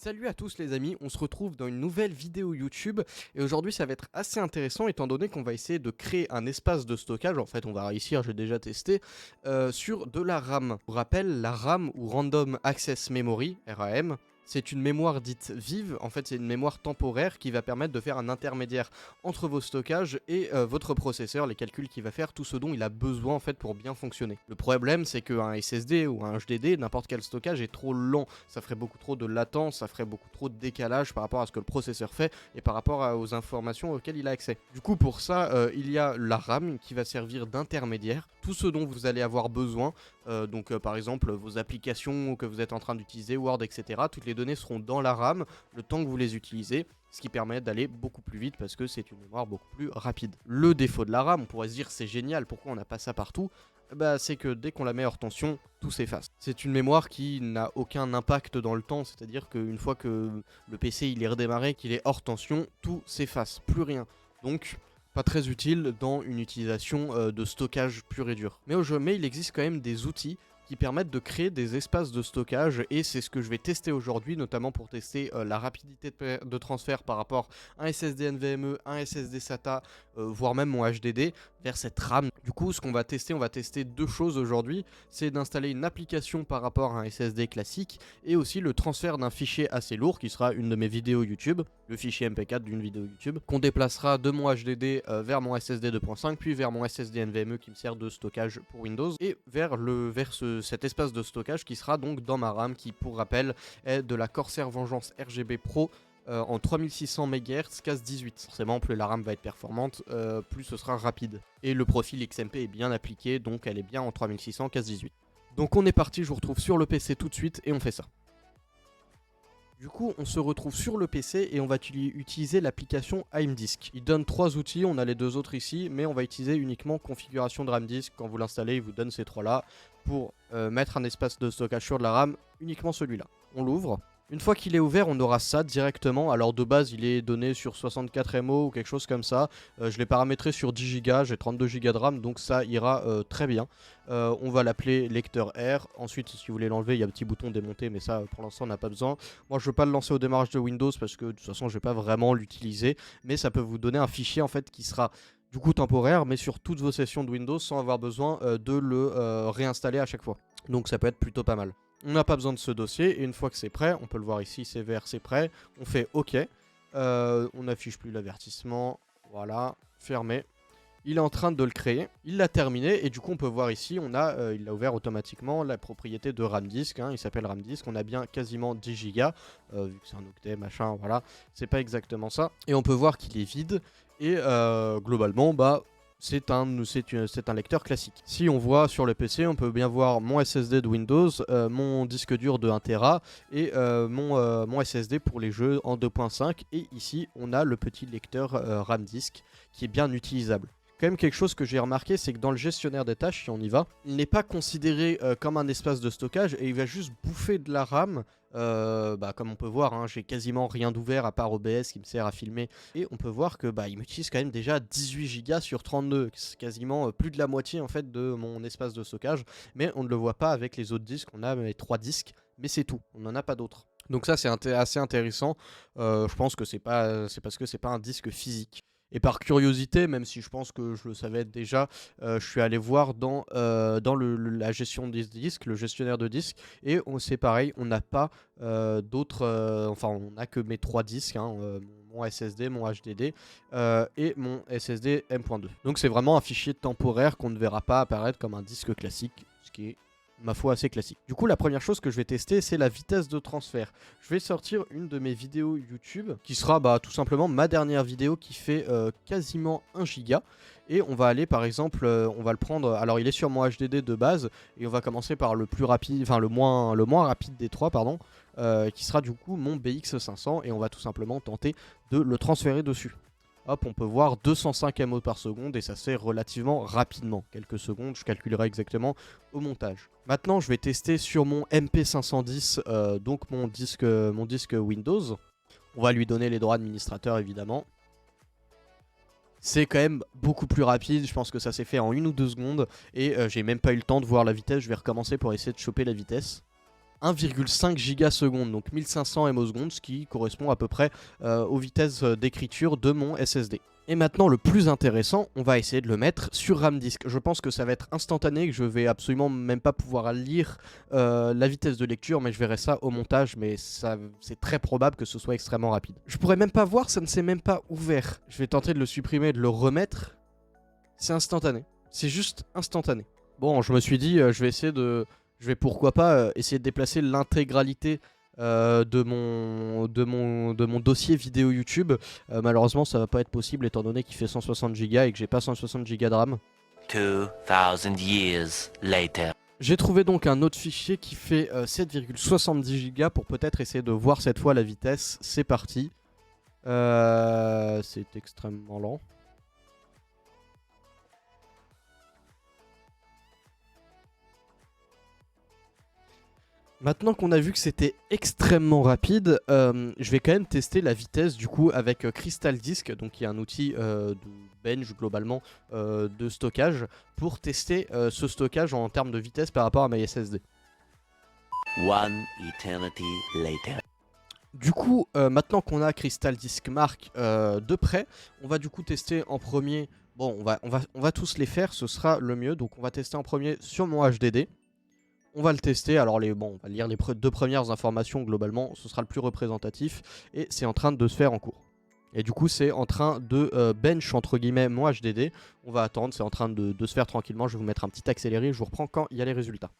Salut à tous les amis, on se retrouve dans une nouvelle vidéo YouTube et aujourd'hui ça va être assez intéressant étant donné qu'on va essayer de créer un espace de stockage, en fait on va réussir, j'ai déjà testé, sur de la RAM. Pour rappel, la RAM ou Random Access Memory, RAM, c'est une mémoire dite vive, en fait c'est une mémoire temporaire qui va permettre de faire un intermédiaire entre vos stockages et votre processeur, les calculs qu'il va faire, tout ce dont il a besoin en fait pour bien fonctionner. Le problème c'est qu'un SSD ou un HDD, n'importe quel stockage est trop lent, ça ferait beaucoup trop de latence, ça ferait beaucoup trop de décalage par rapport à ce que le processeur fait et par rapport aux informations auxquelles il a accès. Du coup pour ça, il y a la RAM qui va servir d'intermédiaire, tout ce dont vous allez avoir besoin, par exemple vos applications que vous êtes en train d'utiliser, Word, etc. Toutes les données seront dans la RAM le temps que vous les utilisez, ce qui permet d'aller beaucoup plus vite parce que c'est une mémoire beaucoup plus rapide. Le défaut de la RAM, on pourrait se dire c'est génial, pourquoi on n'a pas ça partout? Bah, c'est que dès qu'on la met hors tension, tout s'efface. C'est une mémoire qui n'a aucun impact dans le temps, c'est-à-dire qu'une fois que le PC il est redémarré, qu'il est hors tension, tout s'efface, plus rien. Donc pas très utile dans une utilisation de stockage pur et dur. Mais il existe quand même des outils qui permettent de créer des espaces de stockage et c'est ce que je vais tester aujourd'hui, notamment pour tester la rapidité de transfert par rapport à un SSD NVMe, un SSD SATA, voire même mon HDD vers cette RAM. Du coup, ce qu'on va tester, on va tester deux choses aujourd'hui, c'est d'installer une application par rapport à un SSD classique et aussi le transfert d'un fichier assez lourd qui sera une de mes vidéos YouTube, le fichier MP4 d'une vidéo YouTube, qu'on déplacera de mon HDD vers mon SSD 2.5, puis vers mon SSD NVMe qui me sert de stockage pour Windows, et vers cet espace de stockage qui sera donc dans ma RAM, qui pour rappel est de la Corsair Vengeance RGB Pro en 3600 MHz CAS 18. Forcément, plus la RAM va être performante, plus ce sera rapide. Et le profil XMP est bien appliqué, donc elle est bien en 3600 CAS 18. Donc on est parti, je vous retrouve sur le PC tout de suite et on fait ça. Du coup, on se retrouve sur le PC et on va utiliser l'application AIMDisk. Il donne trois outils, on a les deux autres ici, mais on va utiliser uniquement configuration de RAM disk. Quand vous l'installez, il vous donne ces trois-là pour mettre un espace de stockage sur de la RAM, uniquement celui-là. On l'ouvre. Une fois qu'il est ouvert, on aura ça directement. Alors de base, il est donné sur 64 MO ou quelque chose comme ça. Je l'ai paramétré sur 10 Go, j'ai 32 Go de RAM, donc ça ira très bien. On va l'appeler lecteur R. Ensuite, si vous voulez l'enlever, il y a un petit bouton démonter, mais ça, pour l'instant, on n'a pas besoin. Moi, je ne veux pas le lancer au démarrage de Windows parce que de toute façon, je ne vais pas vraiment l'utiliser. Mais ça peut vous donner un fichier en fait qui sera du coup temporaire, mais sur toutes vos sessions de Windows sans avoir besoin de le réinstaller à chaque fois. Donc ça peut être plutôt pas mal. On n'a pas besoin de ce dossier et une fois que c'est prêt, on peut le voir ici, c'est vert, c'est prêt. On fait OK. On n'affiche plus l'avertissement. Voilà, fermé. Il est en train de le créer, il l'a terminé et du coup on peut voir ici, il a ouvert automatiquement la propriété de RAM disk, il s'appelle RAM disk, on a bien quasiment 10 Go, vu que c'est un octet, machin, voilà, c'est pas exactement ça. Et on peut voir qu'il est vide et globalement, c'est un lecteur classique. Si on voit sur le PC, on peut bien voir mon SSD de Windows, mon disque dur de 1 Tera et mon SSD pour les jeux en 2.5. Et ici, on a le petit lecteur RAM disk qui est bien utilisable. Quand même quelque chose que j'ai remarqué, c'est que dans le gestionnaire des tâches, si on y va, il n'est pas considéré comme un espace de stockage et il va juste bouffer de la RAM. Comme on peut voir, j'ai quasiment rien d'ouvert à part OBS qui me sert à filmer. Et on peut voir que il m'utilise quand même déjà 18 Go sur 32. C'est quasiment plus de la moitié en fait de mon espace de stockage. Mais on ne le voit pas avec les autres disques. On a les 3 disques, mais c'est tout. On n'en a pas d'autres. Donc ça c'est assez intéressant. Je pense que c'est parce que c'est pas un disque physique. Et par curiosité, même si je pense que je le savais déjà, je suis allé voir dans la gestion des disques, le gestionnaire de disques, et c'est pareil, on n'a pas d'autres, on n'a que mes 3 disques, mon SSD, mon HDD et mon SSD M.2. Donc c'est vraiment un fichier temporaire qu'on ne verra pas apparaître comme un disque classique, ce qui est ma foi assez classique. Du coup la première chose que je vais tester c'est la vitesse de transfert. Je vais sortir une de mes vidéos YouTube qui sera tout simplement ma dernière vidéo qui fait quasiment 1 giga. Et on va aller par exemple, on va le prendre, alors il est sur mon HDD de base et on va commencer par le plus rapide, enfin le moins rapide des trois pardon, qui sera du coup mon BX500 et on va tout simplement tenter de le transférer dessus. Hop, on peut voir 205 MO par seconde et ça se fait relativement rapidement. Quelques secondes, je calculerai exactement au montage. Maintenant, je vais tester sur mon MP510, donc mon disque Windows. On va lui donner les droits administrateurs évidemment. C'est quand même beaucoup plus rapide, je pense que ça s'est fait en 1 ou 2 secondes et j'ai même pas eu le temps de voir la vitesse, je vais recommencer pour essayer de choper la vitesse. 1,5 gigasecondes, donc 1500 ms, ce qui correspond à peu près aux vitesses d'écriture de mon SSD. Et maintenant, le plus intéressant, on va essayer de le mettre sur RAM disk. Je pense que ça va être instantané, que je vais absolument même pas pouvoir lire la vitesse de lecture, mais je verrai ça au montage, mais c'est très probable que ce soit extrêmement rapide. Je pourrais même pas voir, ça ne s'est même pas ouvert. Je vais tenter de le supprimer et de le remettre. C'est instantané. C'est juste instantané. Bon, je me suis dit, je vais pourquoi pas essayer de déplacer l'intégralité de mon dossier vidéo YouTube. Malheureusement, ça va pas être possible étant donné qu'il fait 160 Go et que j'ai pas 160 Go de RAM. 2000 years later. J'ai trouvé donc un autre fichier qui fait 7,70 Go pour peut-être essayer de voir cette fois la vitesse. C'est parti. C'est extrêmement lent. Maintenant qu'on a vu que c'était extrêmement rapide, je vais quand même tester la vitesse du coup avec Crystal Disk, donc qui est un outil de bench globalement de stockage, pour tester ce stockage en termes de vitesse par rapport à ma SSD. One eternity later. Du coup, maintenant qu'on a Crystal Disk Mark de près, on va du coup tester en premier. Bon, on va tous les faire, ce sera le mieux. Donc on va tester en premier sur mon HDD. On va le tester, alors on va lire les deux premières informations globalement, ce sera le plus représentatif, et c'est en train de se faire en cours. Et du coup c'est en train de bench entre guillemets mon HDD, on va attendre, c'est en train de se faire tranquillement, je vais vous mettre un petit accéléré, je vous reprends quand il y a les résultats.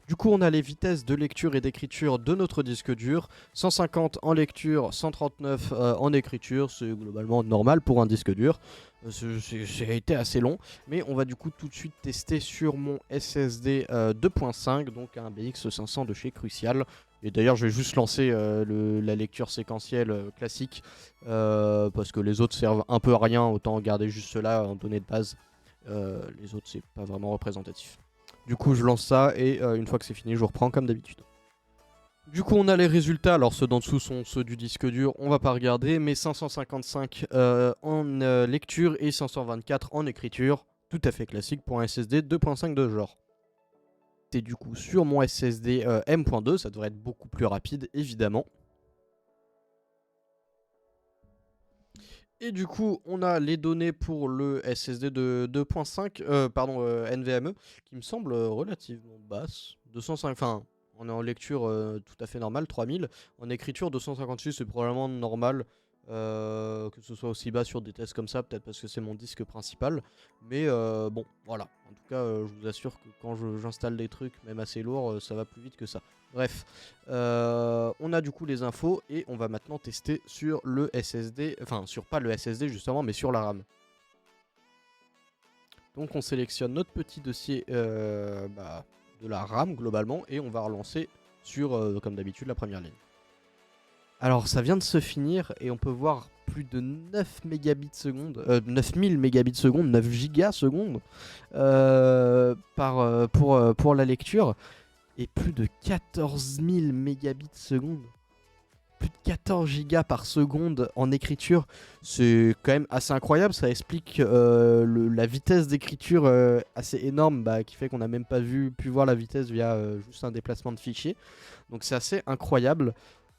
Du coup, on a les vitesses de lecture et d'écriture de notre disque dur. 150 en lecture, 139 en écriture. C'est globalement normal pour un disque dur. C'est été assez long. Mais on va du coup tout de suite tester sur mon SSD 2.5, donc un BX500 de chez Crucial. Et d'ailleurs, je vais juste lancer la lecture séquentielle classique. Parce que les autres servent un peu à rien. Autant garder juste cela en données de base. Les autres, c'est pas vraiment représentatif. Du coup je lance ça et une fois que c'est fini je reprends comme d'habitude. Du coup on a les résultats, alors ceux d'en dessous sont ceux du disque dur, on va pas regarder, mais 555 en lecture et 524 en écriture, tout à fait classique pour un SSD 2.5 de genre. Et du coup sur mon SSD M.2, ça devrait être beaucoup plus rapide évidemment. Et du coup, on a les données pour le SSD de 2.5, NVMe, qui me semble relativement basse. 205, enfin, on est en lecture tout à fait normale, 3000. En écriture, 256, c'est probablement normal. Que ce soit aussi bas sur des tests comme ça, peut-être parce que c'est mon disque principal. Mais bon, voilà. En tout cas, je vous assure que quand j'installe des trucs, même assez lourds, ça va plus vite que ça. Bref, on a du coup les infos et on va maintenant tester sur le SSD, enfin sur pas le SSD justement, mais sur la RAM. Donc on sélectionne notre petit dossier de la RAM globalement et on va relancer sur, comme d'habitude, la première ligne. Alors ça vient de se finir et on peut voir plus de 9 mégabits seconde, 9000 mégabits seconde, 9 gigas seconde pour la lecture et plus de 14 000 mégabits seconde, plus de 14 gigas par seconde en écriture, c'est quand même assez incroyable, ça explique la vitesse d'écriture assez énorme qui fait qu'on n'a même pas pu voir la vitesse via juste un déplacement de fichier, donc c'est assez incroyable.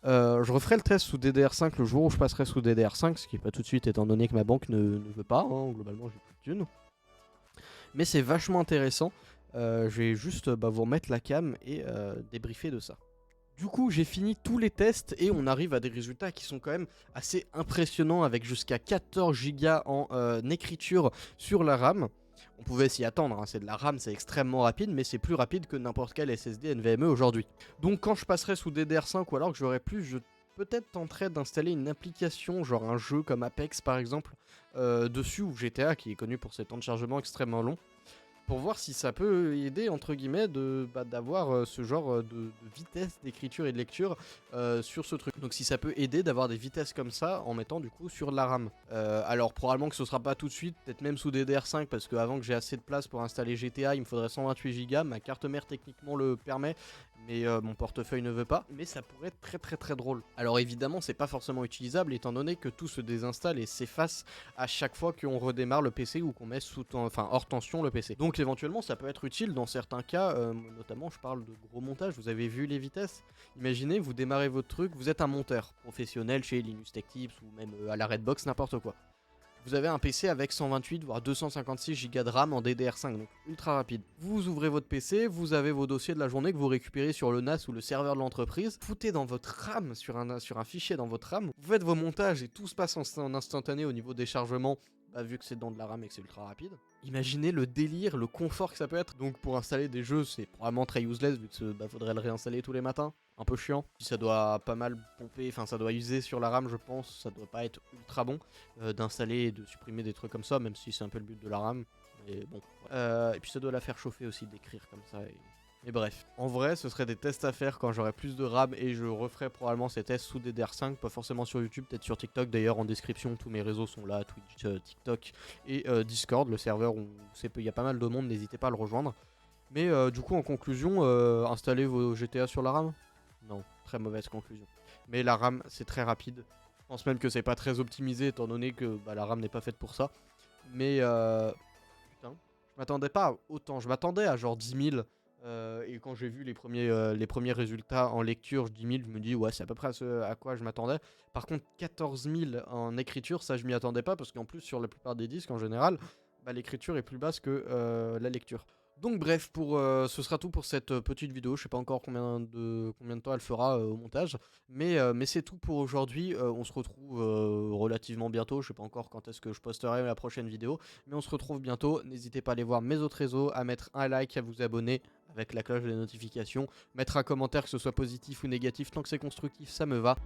Je referai le test sous DDR5 le jour où je passerai sous DDR5, ce qui n'est pas tout de suite étant donné que ma banque ne veut pas, hein, globalement j'ai plus de thunes. Mais c'est vachement intéressant, je vais juste vous remettre la cam et débriefer de ça. Du coup j'ai fini tous les tests et on arrive à des résultats qui sont quand même assez impressionnants avec jusqu'à 14 Go en écriture sur la RAM. On pouvait s'y attendre, hein. C'est de la RAM, c'est extrêmement rapide, mais c'est plus rapide que n'importe quel SSD NVMe aujourd'hui. Donc quand je passerai sous DDR5 ou alors que j'aurai plus, je peut-être tenterai d'installer une application, genre un jeu comme Apex par exemple, dessus, ou GTA qui est connu pour ses temps de chargement extrêmement longs, pour voir si ça peut aider entre guillemets d'avoir ce genre de vitesse d'écriture et de lecture sur ce truc. Donc si ça peut aider d'avoir des vitesses comme ça en mettant du coup sur la RAM. Alors probablement que ce sera pas tout de suite, peut-être même sous DDR5 parce que avant que j'ai assez de place pour installer GTA, il me faudrait 128 Go. Ma carte mère techniquement le permet, mais mon portefeuille ne veut pas, mais ça pourrait être très très très drôle. Alors évidemment c'est pas forcément utilisable étant donné que tout se désinstalle et s'efface à chaque fois qu'on redémarre le PC ou qu'on met hors tension le PC. Donc éventuellement ça peut être utile dans certains cas, notamment je parle de gros montage, vous avez vu les vitesses. Imaginez vous démarrez votre truc, vous êtes un monteur professionnel chez Linus Tech Tips ou même à la Redbox, n'importe quoi. Vous avez un PC avec 128 voire 256 Go de RAM en DDR5, donc ultra rapide. Vous ouvrez votre PC, vous avez vos dossiers de la journée que vous récupérez sur le NAS ou le serveur de l'entreprise, foutez dans votre RAM, sur un fichier dans votre RAM, vous faites vos montages et tout se passe en instantané au niveau des chargements, vu que c'est dans de la RAM et que c'est ultra rapide. Imaginez le délire, le confort que ça peut être. Donc pour installer des jeux, c'est probablement très useless vu que faudrait le réinstaller tous les matins. Un peu chiant. Puis ça doit pas mal pomper, enfin ça doit user sur la RAM je pense, ça doit pas être ultra bon d'installer et de supprimer des trucs comme ça, même si c'est un peu le but de la RAM. Mais bon. Et puis ça doit la faire chauffer aussi d'écrire comme ça. Et bref, en vrai ce serait des tests à faire quand j'aurai plus de RAM et je referai probablement ces tests sous DDR5, pas forcément sur YouTube, peut-être sur TikTok. D'ailleurs en description tous mes réseaux sont là, Twitch, TikTok et Discord, le serveur où il y a pas mal de monde, n'hésitez pas à le rejoindre. Mais du coup en conclusion, installez vos GTA sur la RAM. Non, très mauvaise conclusion. Mais la RAM c'est très rapide, je pense même que c'est pas très optimisé étant donné que la RAM n'est pas faite pour ça. Mais putain, je m'attendais pas à autant, je m'attendais à genre 10 000. Et quand j'ai vu les premiers résultats en lecture, 10 000, je me dis ouais c'est à peu près à quoi je m'attendais. Par contre 14 000 en écriture, ça je m'y attendais pas parce qu'en plus sur la plupart des disques en général, l'écriture est plus basse que la lecture. Donc bref, ce sera tout pour cette petite vidéo. Je sais pas encore combien de temps elle fera au montage, mais c'est tout pour aujourd'hui. On se retrouve relativement bientôt. Je sais pas encore quand est-ce que je posterai la prochaine vidéo, mais on se retrouve bientôt. N'hésitez pas à aller voir mes autres réseaux, à mettre un like, à vous abonner avec la cloche des notifications, mettre un commentaire que ce soit positif ou négatif, tant que c'est constructif, ça me va.